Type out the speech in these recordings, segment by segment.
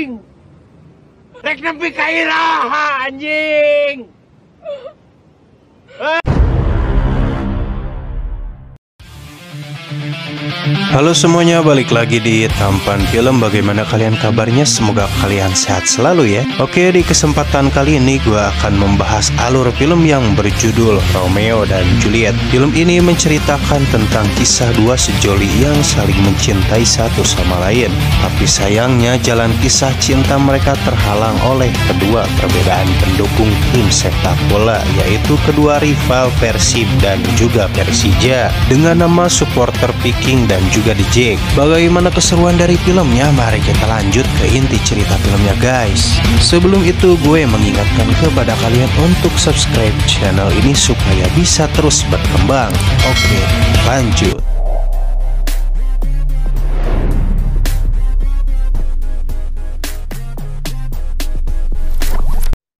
anjing. Rek nepi ka iraha anjing. Halo semuanya, balik lagi di Tampan Film. Bagaimana kalian kabarnya? Semoga kalian sehat selalu ya. Oke, di kesempatan kali ini gue akan membahas alur film yang berjudul Romeo dan Juliet. Film ini menceritakan tentang kisah dua sejoli yang saling mencintai satu sama lain. Tapi sayangnya jalan kisah cinta mereka terhalang oleh kedua perbedaan pendukung tim sepak bola, yaitu kedua rival Persib dan juga Persija dengan nama supporter Viking dan juga The Jack. Bagaimana keseruan dari filmnya? Mari kita lanjut ke inti cerita filmnya guys. Sebelum itu gue mengingatkan kepada kalian untuk subscribe channel ini supaya bisa terus berkembang. Oke, lanjut.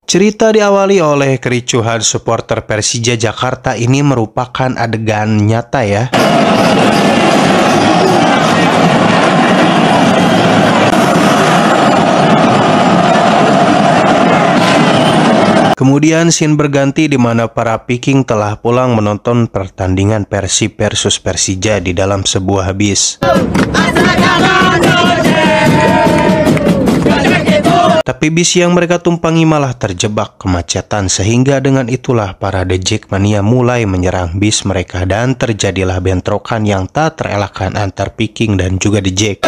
Cerita diawali oleh kericuhan supporter Persija Jakarta. Ini merupakan adegan nyata ya. Kemudian scene berganti di mana para Viking telah pulang menonton pertandingan Persib versus Persija di dalam sebuah bis. Tapi bis yang mereka tumpangi malah terjebak kemacetan, sehingga dengan itulah para The Jack Mania mulai menyerang bis mereka dan terjadilah bentrokan yang tak terelakkan antar Viking dan juga The Jack.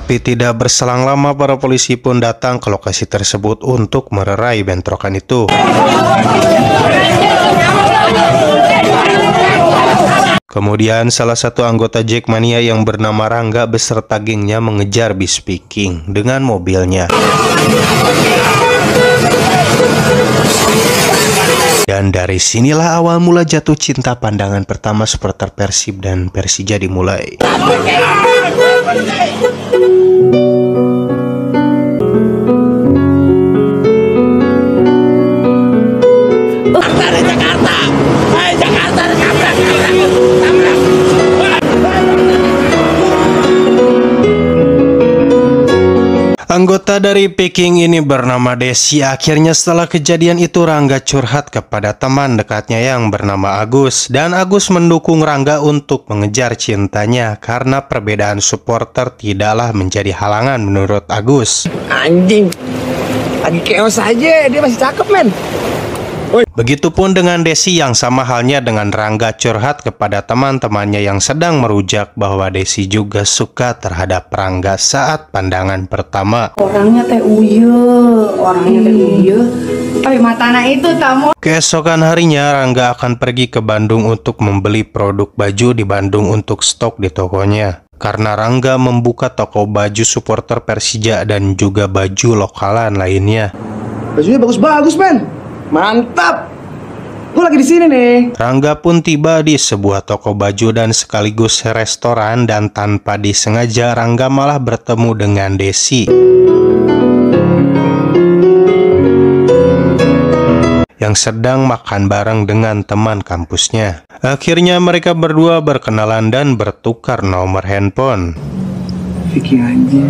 Tapi tidak berselang lama para polisi pun datang ke lokasi tersebut untuk melerai bentrokan itu. Kemudian salah satu anggota Jackmania yang bernama Rangga beserta gengnya mengejar bis Viking dengan mobilnya. Dan dari sinilah awal mula jatuh cinta pandangan pertama supporter Persib dan Persija dimulai. Anggota dari Viking ini bernama Desi. Akhirnya setelah kejadian itu Rangga curhat kepada teman dekatnya yang bernama Agus. Dan Agus mendukung Rangga untuk mengejar cintanya karena perbedaan supporter tidaklah menjadi halangan menurut Agus. Anjing, lagi chaos aja, dia masih cakep men. Begitupun dengan Desi yang sama halnya dengan Rangga curhat kepada teman-temannya yang sedang merujak bahwa Desi juga suka terhadap Rangga saat pandangan pertama. Orangnya teh tapi matana itu tamu. Keesokan harinya Rangga akan pergi ke Bandung untuk membeli produk baju di Bandung untuk stok di tokonya. Karena Rangga membuka toko baju supporter Persija dan juga baju lokalan lainnya. Bajunya bagus-bagus men. Mantap. Gue lagi di sini nih. Rangga pun tiba di sebuah toko baju dan sekaligus restoran, dan tanpa disengaja Rangga malah bertemu dengan Desi yang sedang makan bareng dengan teman kampusnya. Akhirnya mereka berdua berkenalan dan bertukar nomor handphone. Vicky anjing.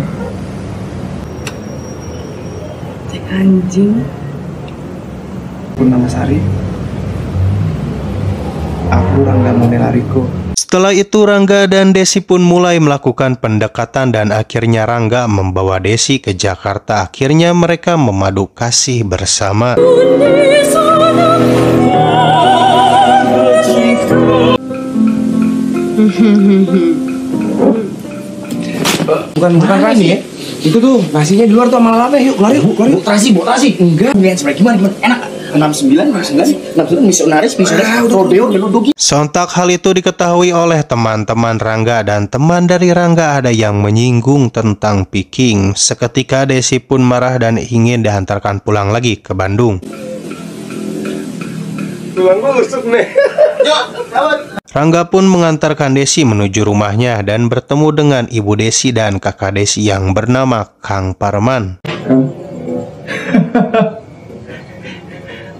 Cek anjing. Nama Sari. Aku Rangga Monelariko. Setelah itu Rangga dan Desi pun mulai melakukan pendekatan dan akhirnya Rangga membawa Desi ke Jakarta. Akhirnya mereka memadu kasih bersama. Bukan terasi ya. Itu tuh nasinya di luar tuh sama lalapnya. Yuk keluar yuk. Terasi. Enggak. Gimana? Enak. 69 misionaris rodeo deludugi. Sontak hal itu diketahui oleh teman-teman Rangga, dan teman dari Rangga ada yang menyinggung tentang Viking. Seketika Desi pun marah dan ingin dihantarkan pulang lagi ke Bandung. Rangga pun mengantarkan Desi menuju rumahnya dan bertemu dengan ibu Desi dan kakak Desi yang bernama Kang Parman.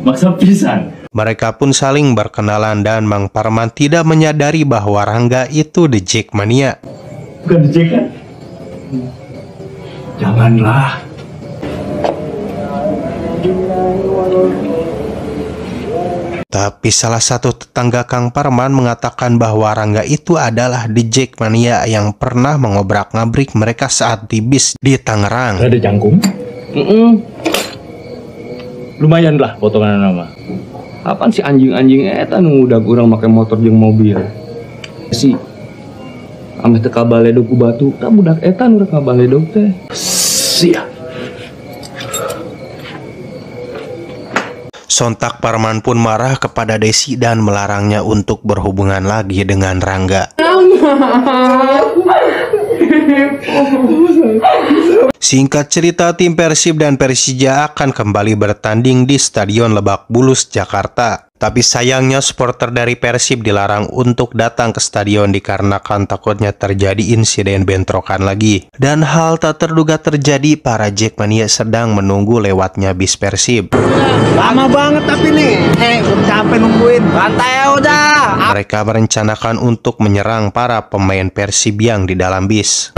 Masa pisan? Mereka pun saling berkenalan dan Mang Parman tidak menyadari bahwa Rangga itu The Jackmania. Bukan The Jack kan? Janganlah. Tapi salah satu tetangga Kang Parman mengatakan bahwa Rangga itu adalah The Jackmania yang pernah mengobrak-ngabrik mereka saat di bis di Tangerang. Ada jangkung? Lumayan lah potongan nama. Apaan sih anjing-anjing eta nu udah kurang pakai motor jeung mobil. Si ame teu kabaledog ku batu, tak budak eta nu rek kabaledog teh. Sia. Sontak Parman pun marah kepada Desi dan melarangnya untuk berhubungan lagi dengan Rangga. Singkat cerita, tim Persib dan Persija akan kembali bertanding di Stadion Lebak Bulus, Jakarta. Tapi sayangnya supporter dari Persib dilarang untuk datang ke stadion dikarenakan takutnya terjadi insiden bentrokan lagi. Dan hal tak terduga terjadi, para Jackmania sedang menunggu lewatnya bis Persib. Lama banget tapi nih. Udah capek nungguin. Santai udah. Mereka merencanakan untuk menyerang para pemain Persib yang di dalam bis.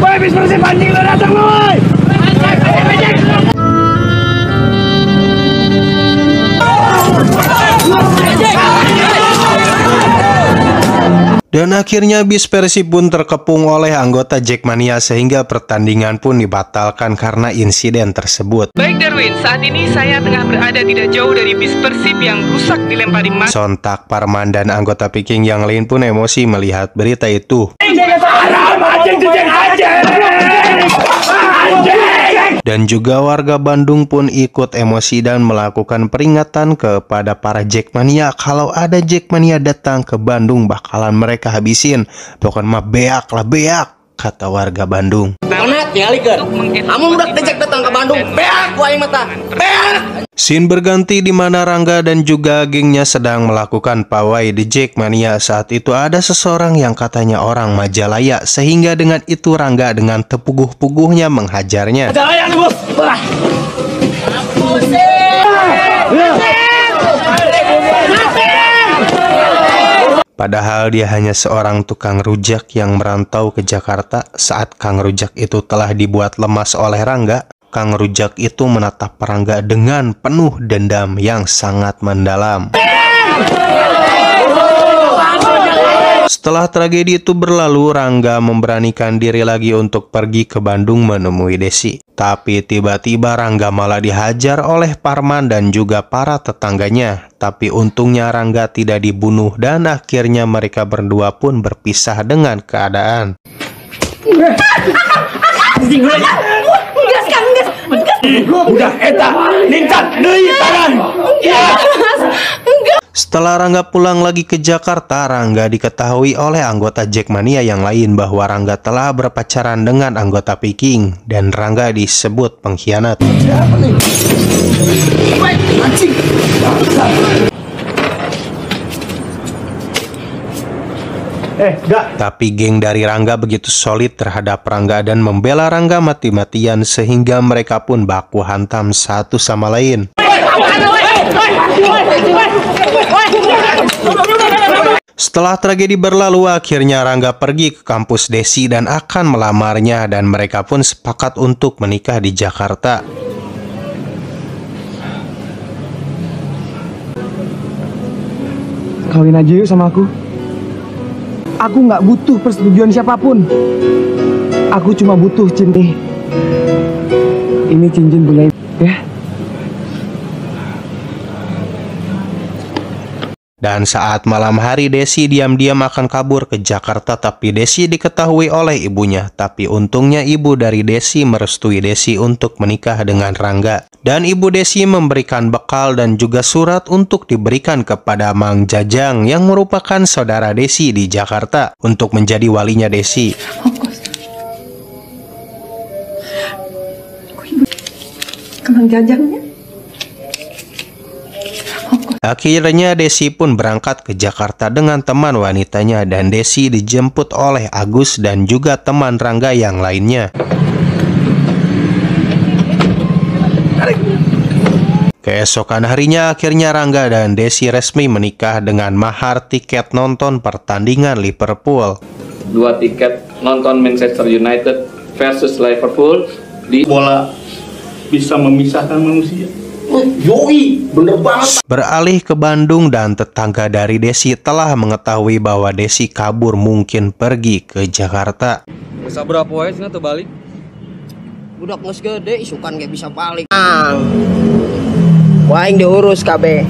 Woi, bis Persib anjing lo datang lo, woi. Dan akhirnya bis Persib pun terkepung oleh anggota Jackmania sehingga pertandingan pun dibatalkan karena insiden tersebut. Baik Darwin, saat ini saya tengah berada tidak jauh dari bis Persib yang rusak dilempari mata. Sontak Parman dan anggota Viking yang lain pun emosi melihat berita itu. Dan juga warga Bandung pun ikut emosi dan melakukan peringatan kepada para Jackmania. Kalau ada Jackmania datang ke Bandung bakalan mereka habisin. Pokoknya mah beak lah beak, kata warga Bandung. Mana tingalikeun? Amun udah dejek datang ke Bandung, beak ku aing mata. Beak. Scene berganti di mana Rangga dan juga gengnya sedang melakukan pawai The Jackmania. Saat itu ada seseorang yang katanya orang Majalaya, sehingga dengan itu Rangga dengan tepuguh-puguhnya menghajarnya. Majalaya nih, Bos. Wah. Padahal dia hanya seorang tukang rujak yang merantau ke Jakarta. Saat Kang Rujak itu telah dibuat lemas oleh Rangga, Kang Rujak itu menatap Rangga dengan penuh dendam yang sangat mendalam. Setelah tragedi itu berlalu, Rangga memberanikan diri lagi untuk pergi ke Bandung menemui Desi. Tapi tiba-tiba Rangga malah dihajar oleh Parman dan juga para tetangganya. Tapi untungnya Rangga tidak dibunuh dan akhirnya mereka berdua pun berpisah dengan keadaan. Udah eta, nincat deui tangan. Setelah Rangga pulang lagi ke Jakarta, Rangga diketahui oleh anggota Jackmania yang lain bahwa Rangga telah berpacaran dengan anggota Viking dan Rangga disebut pengkhianat. Tapi geng dari Rangga begitu solid terhadap Rangga dan membela Rangga mati-matian sehingga mereka pun baku hantam satu sama lain. Setelah tragedi berlalu, akhirnya Rangga pergi ke kampus Desi dan akan melamarnya dan mereka pun sepakat untuk menikah di Jakarta. Kawin aja yuk sama aku. Aku nggak butuh persetujuan siapapun. Aku cuma butuh cinta. Ini cincin punya ya. Dan saat malam hari Desi diam-diam akan kabur ke Jakarta, tapi Desi diketahui oleh ibunya. Tapi untungnya ibu dari Desi merestui Desi untuk menikah dengan Rangga. Dan ibu Desi memberikan bekal dan juga surat untuk diberikan kepada Mang Jajang yang merupakan saudara Desi di Jakarta untuk menjadi walinya Desi. Kemang Jajangnya? Ongkos. Akhirnya Desi pun berangkat ke Jakarta dengan teman wanitanya dan Desi dijemput oleh Agus dan juga teman Rangga yang lainnya. Keesokan harinya akhirnya Rangga dan Desi resmi menikah dengan mahar tiket nonton pertandingan Liverpool. 2 tiket nonton Manchester United versus Liverpool di bola bisa memisahkan manusia. Yoi, bener banget. Beralih ke Bandung dan tetangga dari Desi telah mengetahui bahwa Desi kabur mungkin pergi ke Jakarta. bisa berapa wae cenah teu balik. Budak geus gede isukan gak bisa balik. Waing diurus kabeh.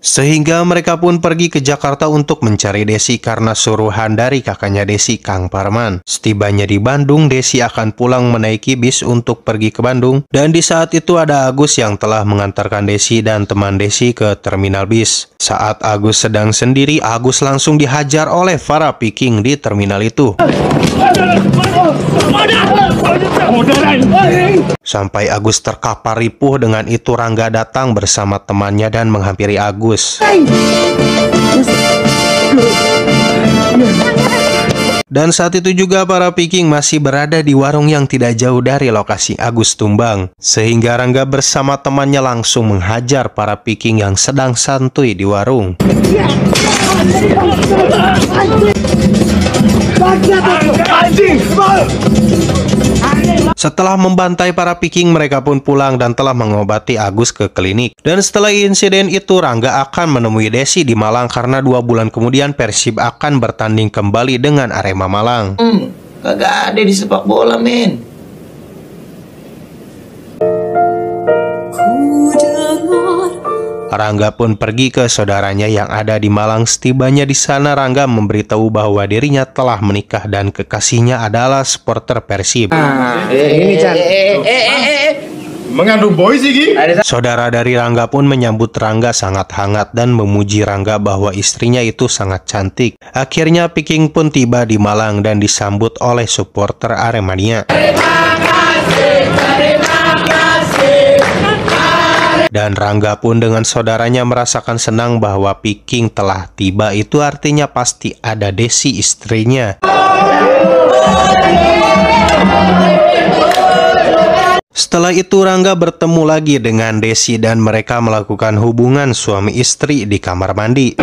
Sehingga mereka pun pergi ke Jakarta untuk mencari Desi karena suruhan dari kakaknya Desi, Kang Parman. Setibanya di Bandung, Desi akan pulang menaiki bis untuk pergi ke Bandung. Dan di saat itu ada Agus yang telah mengantarkan Desi dan teman Desi ke terminal bis. Saat Agus sedang sendiri, Agus langsung dihajar oleh para piking di terminal itu. Sampai Agus terkapar ripuh. Dengan itu Rangga datang bersama temannya dan menghampiri Agus. Dan saat itu juga para piking masih berada di warung yang tidak jauh dari lokasi Agus tumbang. Sehingga Rangga bersama temannya langsung menghajar para piking yang sedang santuy di warung. Setelah membantai para piking, mereka pun pulang dan telah mengobati Agus ke klinik. Dan setelah insiden itu, Rangga akan menemui Desi di Malang karena 2 bulan kemudian Persib akan bertanding kembali dengan Arema Malang. Kagak ada di sepak bola, men. Rangga pun pergi ke saudaranya yang ada di Malang. Setibanya di sana, Rangga memberitahu bahwa dirinya telah menikah dan kekasihnya adalah supporter Persib. Ini Chan. Mengandung boy sih, Gi. Saudara dari Rangga pun menyambut Rangga sangat hangat dan memuji Rangga bahwa istrinya itu sangat cantik. Akhirnya piking pun tiba di Malang dan disambut oleh supporter Aremania. Dan Rangga pun dengan saudaranya merasakan senang bahwa piking telah tiba. Itu artinya pasti ada Desi istrinya. Setelah itu Rangga bertemu lagi dengan Desi dan mereka melakukan hubungan suami istri di kamar mandi.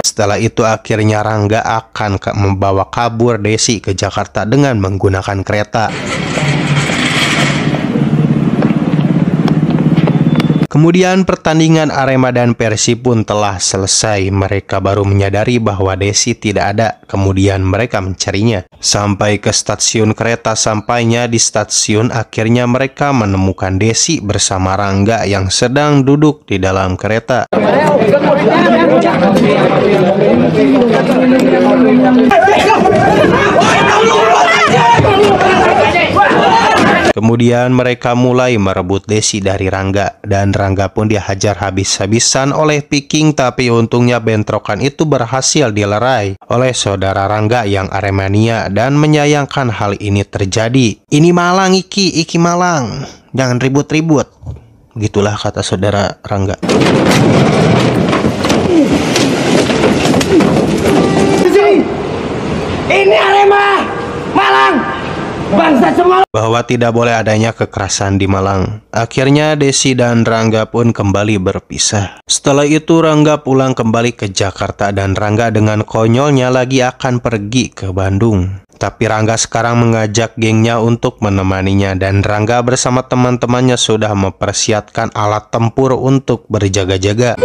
Setelah itu akhirnya Rangga akan membawa kabur Desi ke Jakarta dengan menggunakan kereta. Kemudian pertandingan Arema dan Persib pun telah selesai. Mereka baru menyadari bahwa Desi tidak ada. Kemudian mereka mencarinya. Sampai ke stasiun kereta. Sampainya di stasiun, akhirnya mereka menemukan Desi bersama Rangga yang sedang duduk di dalam kereta. Kemudian mereka mulai merebut Desi dari Rangga dan Rangga pun dihajar habis-habisan oleh piking, tapi untungnya bentrokan itu berhasil dilerai oleh saudara Rangga yang Aremania dan menyayangkan hal ini terjadi. Ini Malang iki Malang, jangan ribut-ribut. Begitulah kata saudara Rangga. Ini Arema Malang. Bahwa tidak boleh adanya kekerasan di Malang. Akhirnya Desi dan Rangga pun kembali berpisah. Setelah itu Rangga pulang kembali ke Jakarta dan Rangga dengan konyolnya lagi akan pergi ke Bandung. Tapi Rangga sekarang mengajak gengnya untuk menemaninya dan Rangga bersama teman-temannya sudah mempersiapkan alat tempur untuk berjaga-jaga.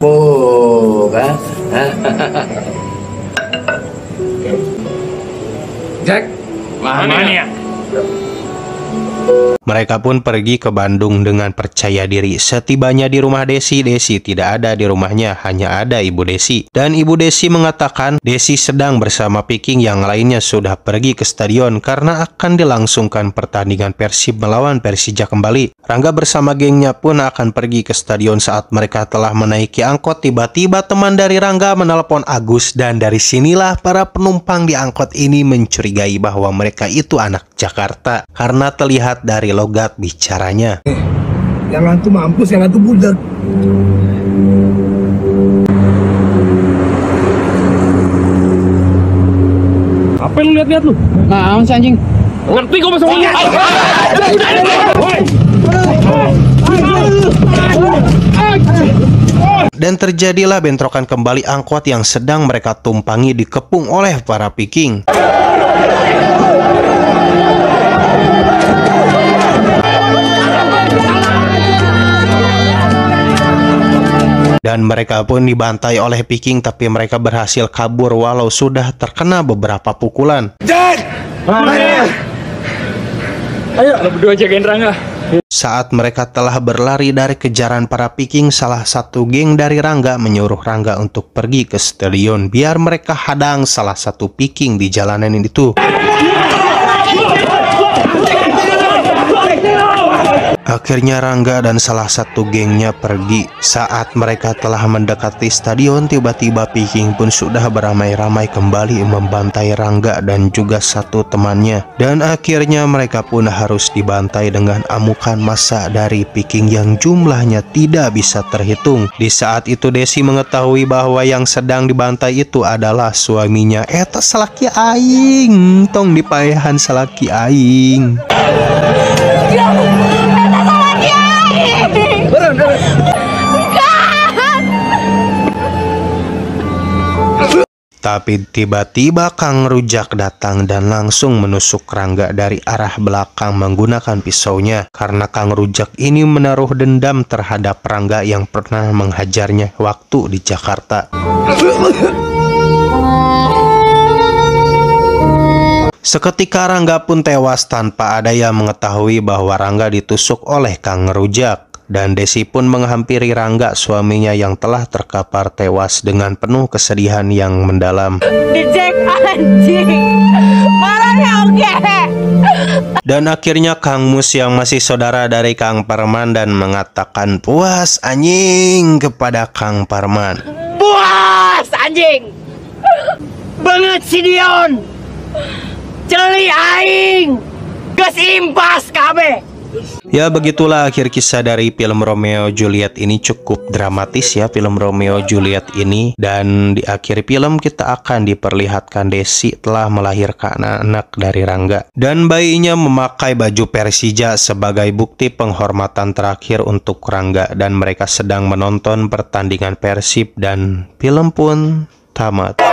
Oh, kan? Jack, mana ya? mereka pun pergi ke Bandung dengan percaya diri. Setibanya di rumah Desi, Desi tidak ada di rumahnya, hanya ada Ibu Desi. Dan Ibu Desi mengatakan Desi sedang bersama Piking, yang lainnya sudah pergi ke stadion karena akan dilangsungkan pertandingan Persib melawan Persija kembali. Rangga bersama gengnya pun akan pergi ke stadion. Saat mereka telah menaiki angkot, tiba-tiba teman dari Rangga menelpon Agus, dan dari sinilah para penumpang di angkot ini mencurigai bahwa mereka itu anak Jakarta karena terlihat dari logat bicaranya. Yang lantu mampus, yang lantu budak. Apa yang lu lihat-lihat lu? Nah, si anjing. Ngerti kok masuk ngomong. Dan terjadilah bentrokan kembali angkot yang sedang mereka tumpangi dikepung oleh para Piking. Dan mereka pun dibantai oleh Piking, tapi mereka berhasil kabur walau sudah terkena beberapa pukulan. Ayo, lo berdua jagain Rangga. Saat mereka telah berlari dari kejaran para Piking, salah satu geng dari Rangga menyuruh Rangga untuk pergi ke stadion biar mereka hadang salah satu Piking di jalanan itu. Akhirnya Rangga dan salah satu gengnya pergi. Saat mereka telah mendekati stadion, tiba-tiba Piking pun sudah beramai-ramai kembali membantai Rangga dan juga satu temannya. Dan akhirnya mereka pun harus dibantai dengan amukan massa dari Piking yang jumlahnya tidak bisa terhitung. Di saat itu Desi mengetahui bahwa yang sedang dibantai itu adalah suaminya. Eta salaki aing, tong dipaehan salaki aing. Tapi tiba-tiba Kang Rujak datang dan langsung menusuk Rangga dari arah belakang menggunakan pisaunya. Karena Kang Rujak ini menaruh dendam terhadap Rangga yang pernah menghajarnya waktu di Jakarta. Seketika Rangga pun tewas tanpa ada yang mengetahui bahwa Rangga ditusuk oleh Kang Rujak. Dan Desi pun menghampiri Rangga, suaminya yang telah terkapar tewas dengan penuh kesedihan yang mendalam. Dijek anjing, marahnya oke. Dan akhirnya Kang Mus yang masih saudara dari Kang Parman dan mengatakan puas anjing kepada Kang Parman. Puas anjing, banget si Dion, celi aing, geus impas kabe. Ya begitulah akhir kisah dari film Romeo Juliet ini. Cukup dramatis ya film Romeo Juliet ini. Dan di akhir film kita akan diperlihatkan Desi telah melahirkan anak dari Rangga. Dan bayinya memakai baju Persija sebagai bukti penghormatan terakhir untuk Rangga. Dan mereka sedang menonton pertandingan Persib dan film pun tamat.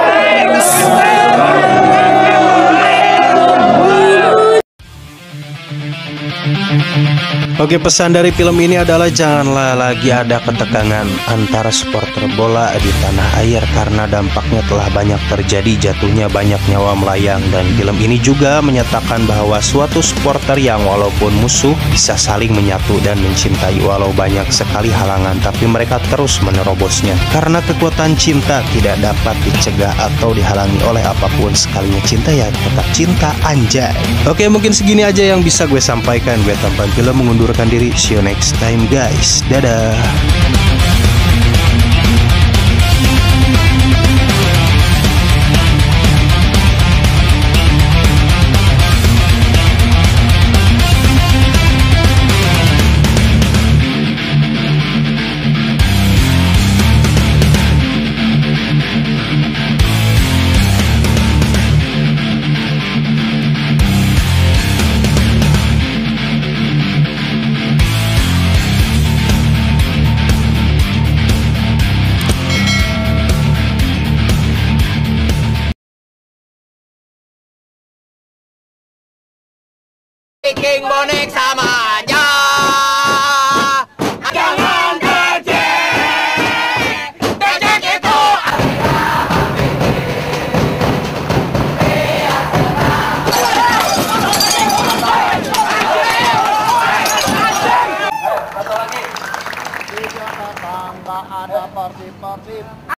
Oke, pesan dari film ini adalah janganlah lagi ada ketegangan antara supporter bola di tanah air karena dampaknya telah banyak terjadi, jatuhnya banyak nyawa melayang. Dan film ini juga menyatakan bahwa suatu supporter yang walaupun musuh bisa saling menyatu dan mencintai walau banyak sekali halangan, tapi mereka terus menerobosnya karena kekuatan cinta tidak dapat dicegah atau dihalangi oleh apapun. Sekalinya cinta ya tetap cinta, anjay. Oke, mungkin segini aja yang bisa gue sampaikan. Gue Tampan Film mengundurkan diri. See you next time guys. Dadah. Piking bonek sama aja. Jangan becek, becek itu. nggak ada persib-persib.